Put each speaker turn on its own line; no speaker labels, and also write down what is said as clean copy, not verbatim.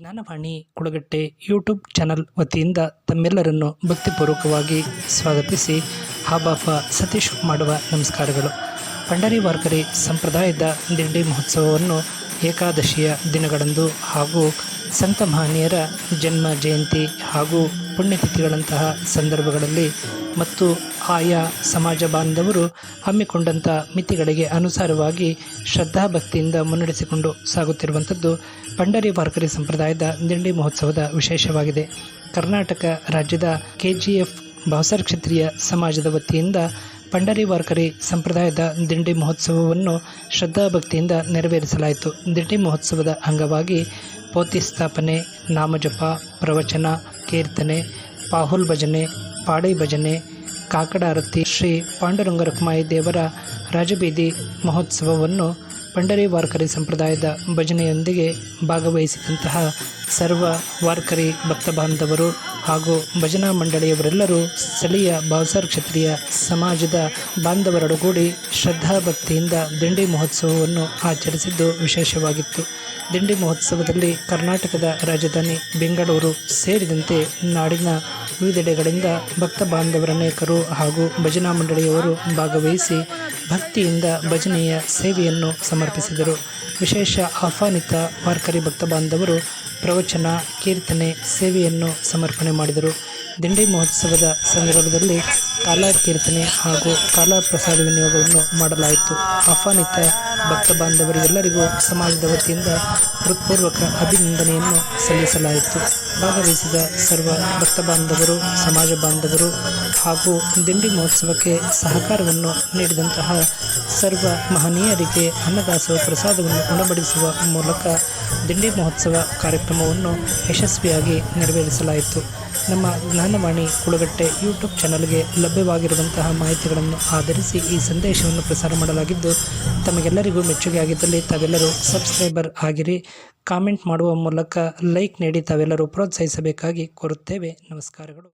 Gyan Vani Kulagatte YouTube channel ವತಿಯಿಂದ ತಮ್ಮೆಲ್ಲರನ್ನು ಭಕ್ತಿಪೂರ್ವಕವಾಗಿ ಸ್ವಾಗತಿಸಿ ಹಾಬಾಫ ಸತೀಶ್ ಮಾಡುವ ನಮಸ್ಕಾರಗಳು. ಪಂಡರಿ ವಾರ್ಕರಿ ಸಂಪ್ರದಾಯದ ದಿಂಡಿ ಮಹೋತ್ಸವವನ್ನು ಏಕಾದಶಿಯ ದಿನಗಳಂದು ಹಾಗೂ ಸಂತ ಮಹನೀಯರ ಜನ್ಮ ಜಯಂತಿ ಹಾಗೂ ಪುಣ್ಯತಿಥಿಗಳಂತಹ ಸಂದರ್ಭಗಳಲ್ಲಿ ಮತ್ತು ಆಯಾ ಸಮಾಜ ಬಾಂಧವರು ಹಮ್ಮಿಕೊಂಡಂಥ ಮಿತಿಗಳಿಗೆ ಅನುಸಾರವಾಗಿ ಶ್ರದ್ಧಾಭಕ್ತಿಯಿಂದ ಮುನ್ನಡೆಸಿಕೊಂಡು ಸಾಗುತ್ತಿರುವಂಥದ್ದು ಪಂಡರಿ ವಾರ್ಕರಿ ಸಂಪ್ರದಾಯದ ದಿಂಡಿ ಮಹೋತ್ಸವದ ವಿಶೇಷವಾಗಿದೆ. ಕರ್ನಾಟಕ ರಾಜ್ಯದ KGF ಭಾವಸಾರ ಕ್ಷತ್ರಿಯ ಸಮಾಜದ ವತಿಯಿಂದ ಪಂಡರಿ ವಾರ್ಕರಿ ಸಂಪ್ರದಾಯದ ದಿಂಡಿ ಮಹೋತ್ಸವವನ್ನು ಶ್ರದ್ಧಾಭಕ್ತಿಯಿಂದ ನೆರವೇರಿಸಲಾಯಿತು. ದಿಂಡಿ ಮಹೋತ್ಸವದ ಅಂಗವಾಗಿ ಪೋತಿ ಸ್ಥಾಪನೆ, ನಾಮಜಪ, ಪ್ರವಚನ, ಕೀರ್ತನೆ, ಪಾಹುಲ್ ಭಜನೆ, ಪಾಡಿ ಭಜನೆ, ಕಾಕಡ ಆರತಿ, ಶ್ರೀ ಪಾಂಡುರಂಗ ರಖಮಾಯಿ ದೇವರ ರಾಜಬೀದಿ ಮಹೋತ್ಸವವನ್ನು ಪಂಡರಿ ವಾರ್ಕರಿ ಸಂಪ್ರದಾಯದ ಭಜನೆಯೊಂದಿಗೆ ಭಾಗವಹಿಸಿದಂತಹ ಸರ್ವ ವಾರ್ಕರಿ ಭಕ್ತ ಬಾಂಧವರು ಹಾಗೂ ಭಜನಾ ಮಂಡಳಿಯವರೆಲ್ಲರೂ ಸ್ಥಳೀಯ ಭಾವಸಾರ ಕ್ಷತ್ರಿಯ ಸಮಾಜದ ಬಾಂಧವರೊಡಗೂಡಿ ಶ್ರದ್ಧಾಭಕ್ತಿಯಿಂದ ದಿಂಡಿ ಮಹೋತ್ಸವವನ್ನು ಆಚರಿಸಿದ್ದು ವಿಶೇಷವಾಗಿತ್ತು. ದಿಂಡಿ ಮಹೋತ್ಸವದಲ್ಲಿ ಕರ್ನಾಟಕದ ರಾಜಧಾನಿ ಬೆಂಗಳೂರು ಸೇರಿದಂತೆ ನಾಡಿನ ವಿವಿಧೆಡೆಗಳಿಂದ ಭಕ್ತ ಬಾಂಧವರನೇಕರು ಹಾಗೂ ಭಜನಾ ಮಂಡಳಿಯವರು ಭಾಗವಹಿಸಿ ಭಕ್ತಿಯಿಂದ ಭಜನೆಯ ಸೇವೆಯನ್ನು ಸಮರ್ಪಿಸಿದರು. ವಿಶೇಷ ಆಹ್ವಾನಿತ ವಾರ್ಕರಿ ಭಕ್ತ ಬಾಂಧವರು ಪ್ರವಚನ, ಕೀರ್ತನೆ, ಸೇವೆಯನ್ನು ಸಮರ್ಪಣೆ ಮಾಡಿದರು. ದಿಂಡಿ ಮಹೋತ್ಸವದ ಸಂದರ್ಭದಲ್ಲಿ ಕಾಲಾರ್ ಕೀರ್ತನೆ ಹಾಗೂ ಕಾಲಾರ್ ಪ್ರಸಾದ ವಿನಿಯೋಗವನ್ನು ಮಾಡಲಾಯಿತು. ಆಹ್ವಾನಿತ ಭಕ್ತ ಬಾಂಧವರಿಗೆಲ್ಲರಿಗೂ ಸಮಾಜದ ವತಿಯಿಂದ ಹೃತ್ಪೂರ್ವಕ ಅಭಿನಂದನೆಯನ್ನು ಸಲ್ಲಿಸಲಾಯಿತು. ಭಾಗವಹಿಸಿದ ಸರ್ವ ಭಕ್ತ ಬಾಂಧವರು, ಸಮಾಜ ಬಾಂಧವರು ಹಾಗೂ ದಿಂಡಿ ಮಹೋತ್ಸವಕ್ಕೆ ಸಹಕಾರವನ್ನು ನೀಡಿದಂತಹ ಸರ್ವ ಮಹನೀಯರಿಗೆ ಅನ್ನದಾಸೋಹ ಪ್ರಸಾದವನ್ನು ಉಣಬಡಿಸುವ ಮೂಲಕ ದಿಂಡಿ ಮಹೋತ್ಸವ ಕಾರ್ಯಕ್ರಮವನ್ನು ಯಶಸ್ವಿಯಾಗಿ ನೆರವೇರಿಸಲಾಯಿತು. ನಮ್ಮ ಜ್ಞಾನವಾಣಿ ಕುಳಗಟ್ಟೆ ಯೂಟ್ಯೂಬ್ ಚಾನಲ್ಗೆ ಲಭ್ಯವಾಗಿರುವಂತಹ ಮಾಹಿತಿಗಳನ್ನು ಆಧರಿಸಿ ಈ ಸಂದೇಶವನ್ನು ಪ್ರಸಾರ ಮಾಡಲಾಗಿದ್ದು, ತಮಗೆಲ್ಲರಿಗೂ ಮೆಚ್ಚುಗೆ ಆಗಿದ್ದಲ್ಲಿ ತಾವೆಲ್ಲರೂ ಸಬ್ಸ್ಕ್ರೈಬರ್ ಆಗಿರಿ. ಕಾಮೆಂಟ್ ಮಾಡುವ ಮೂಲಕ ಲೈಕ್ ನೀಡಿ ತಾವೆಲ್ಲರೂ ಪ್ರೋತ್ಸಾಹಿಸಬೇಕಾಗಿ ಕೋರುತ್ತೇವೆ. ನಮಸ್ಕಾರಗಳು.